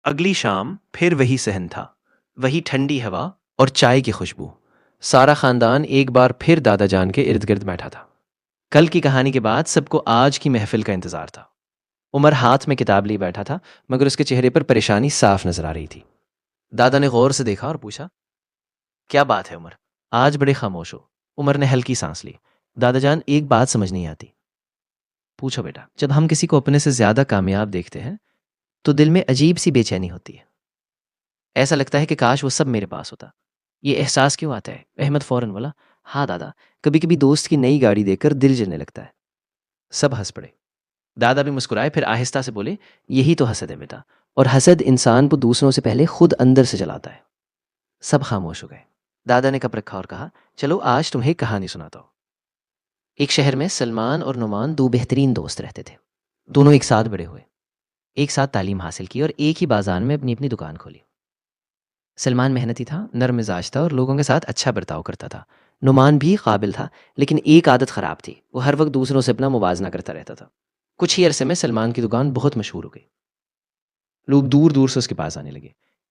اگلی شام پھر وہی صحن تھا، وہی ٹھنڈی ہوا اور چائے کی خوشبو۔ سارا خاندان ایک بار پھر دادا جان کے ارد گرد بیٹھا تھا۔ کل کی کہانی کے بعد سب کو آج کی محفل کا انتظار تھا۔ عمر ہاتھ میں کتاب لی بیٹھا تھا، مگر اس کے چہرے پر پریشانی صاف نظر آ رہی تھی۔ دادا نے غور سے دیکھا اور پوچھا، کیا بات ہے عمر؟ آج بڑے خاموش ہو۔ عمر نے ہلکی سانس لی۔ دادا جان، ایک بات سمجھ نہیں آتی۔ پوچھو بیٹا۔ جب ہم کسی کو اپنے سے زیادہ کامیاب دیکھتے ہیں تو دل میں عجیب سی بے چینی ہوتی ہے۔ ایسا لگتا ہے کہ کاش وہ سب میرے پاس ہوتا۔ یہ احساس کیوں آتا ہے؟ احمد فوراً بولا، ہاں دادا، کبھی کبھی دوست کی نئی گاڑی دیکھ کر دل جلنے لگتا ہے۔ سب ہنس پڑے۔ دادا بھی مسکرائے، پھر آہستہ سے بولے، یہی تو حسد ہے بیٹا، اور حسد انسان کو دوسروں سے پہلے خود اندر سے جلاتا ہے۔ سب خاموش ہو گئے۔ دادا نے کپ رکھا اور کہا، چلو آج تمہیں کہانی سناتا ہوں۔ ایک شہر میں سلمان اور نعمان دو بہترین دوست رہتے تھے۔ دونوں ایک ساتھ بڑے ہوئے، ایک ساتھ تعلیم حاصل کی اور ایک ہی بازار میں اپنی اپنی دکان کھولی۔ سلمان محنتی تھا، نرم مزاج تھا اور لوگوں کے ساتھ اچھا برتاؤ کرتا تھا۔ نعمان بھی قابل تھا، لیکن ایک عادت خراب تھی، وہ ہر وقت دوسروں سے اپنا موازنہ کرتا رہتا تھا۔ کچھ ہی عرصے میں سلمان کی دکان بہت مشہور ہو گئی۔ لوگ دور دور سے اس کے پاس آنے لگے۔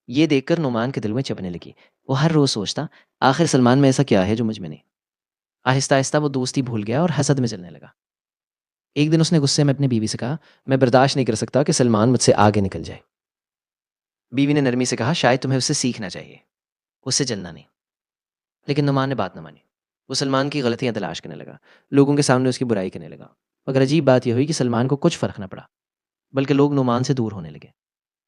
یہ دیکھ کر نعمان کے دل میں چبھنے لگی۔ وہ ہر روز سوچتا، آخر سلمان میں ایسا کیا ہے جو مجھ میں نہیں؟ آہستہ آہستہ وہ دوستی بھول گیا اور حسد میں جلنے لگا۔ ایک دن اس نے غصے میں اپنی بیوی سے کہا، میں برداشت نہیں کر سکتا کہ سلمان مجھ سے آگے نکل جائے۔ بیوی نے نرمی سے کہا، شاید تمہیں اس سے سیکھنا چاہیے، اس سے جلنا نہیں۔ لیکن نعمان نے بات نہ مانی۔ وہ سلمان کی غلطیاں تلاش کرنے لگا، لوگوں کے سامنے اس کی برائی کرنے لگا۔ مگر عجیب بات یہ ہوئی کہ سلمان کو کچھ فرق نہ پڑا، بلکہ لوگ نعمان سے دور ہونے لگے۔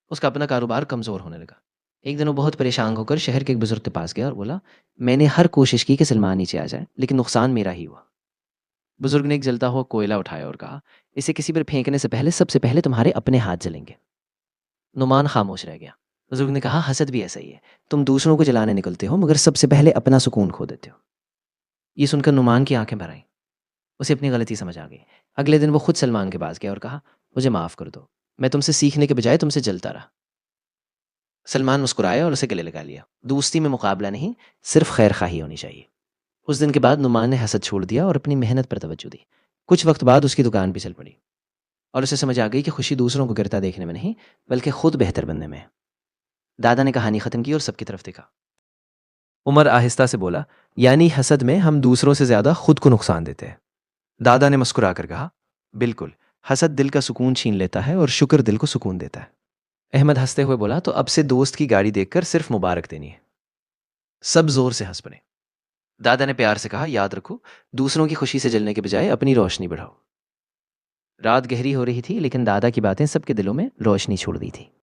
اس کا اپنا کاروبار کمزور ہونے لگا۔ ایک دن وہ بہت پریشان ہو کر شہر کے ایک بزرگ کے پاس گیا اور بولا، میں نے ہر کوشش کی کہ سلمان نیچے آ جائے، لیکن نقصان میرا ہی ہوا۔ بزرگ نے ایک جلتا ہوا کوئلہ اٹھایا اور کہا، اسے کسی پر پھینکنے سے پہلے سب سے پہلے تمہارے اپنے ہاتھ جلیں گے۔ نعمان خاموش رہ گیا۔ بزرگ نے کہا، حسد بھی ایسا ہی ہے، تم دوسروں کو جلانے نکلتے ہو مگر سب سے پہلے اپنا سکون کھو دیتے ہو۔ یہ سن کر نعمان کی آنکھیں بھر آئیں۔ اسے اپنی غلطی سمجھ آ گئی۔ اگلے دن وہ خود سلمان کے پاس گیا اور کہا، مجھے معاف کر دو، میں تم سے سیکھنے کے بجائے تم سے جلتا رہا۔ سلمان مسکرایا اور اسے گلے لگا لیا۔ دوستی میں مقابلہ نہیں، صرف خیر خواہی ہونی چاہیے۔ اس دن کے بعد نعمان نے حسد چھوڑ دیا اور اپنی محنت پر توجہ دی۔ کچھ وقت بعد اس کی دکان بھی چل پڑی اور اسے سمجھ آ گئی کہ خوشی دوسروں کو گرتا دیکھنے میں نہیں، بلکہ خود بہتر بننے میں ہے۔ دادا نے کہانی ختم کی اور سب کی طرف دیکھا۔ عمر آہستہ سے بولا، یعنی حسد میں ہم دوسروں سے زیادہ خود کو نقصان دیتے ہیں۔ دادا نے مسکرا کر کہا، بالکل، حسد دل کا سکون چھین لیتا ہے اور شکر دل کو سکون دیتا ہے۔ احمد ہنستے ہوئے بولا، تو اب سے دوست کی گاڑی دیکھ کر صرف مبارک دینی ہے۔ سب زور سے ہنس پڑے۔ دادا نے پیار سے کہا، یاد رکھو، دوسروں کی خوشی سے جلنے کے بجائے اپنی روشنی بڑھاؤ۔ رات گہری ہو رہی تھی، لیکن دادا کی باتیں سب کے دلوں میں روشنی چھوڑ دی تھی۔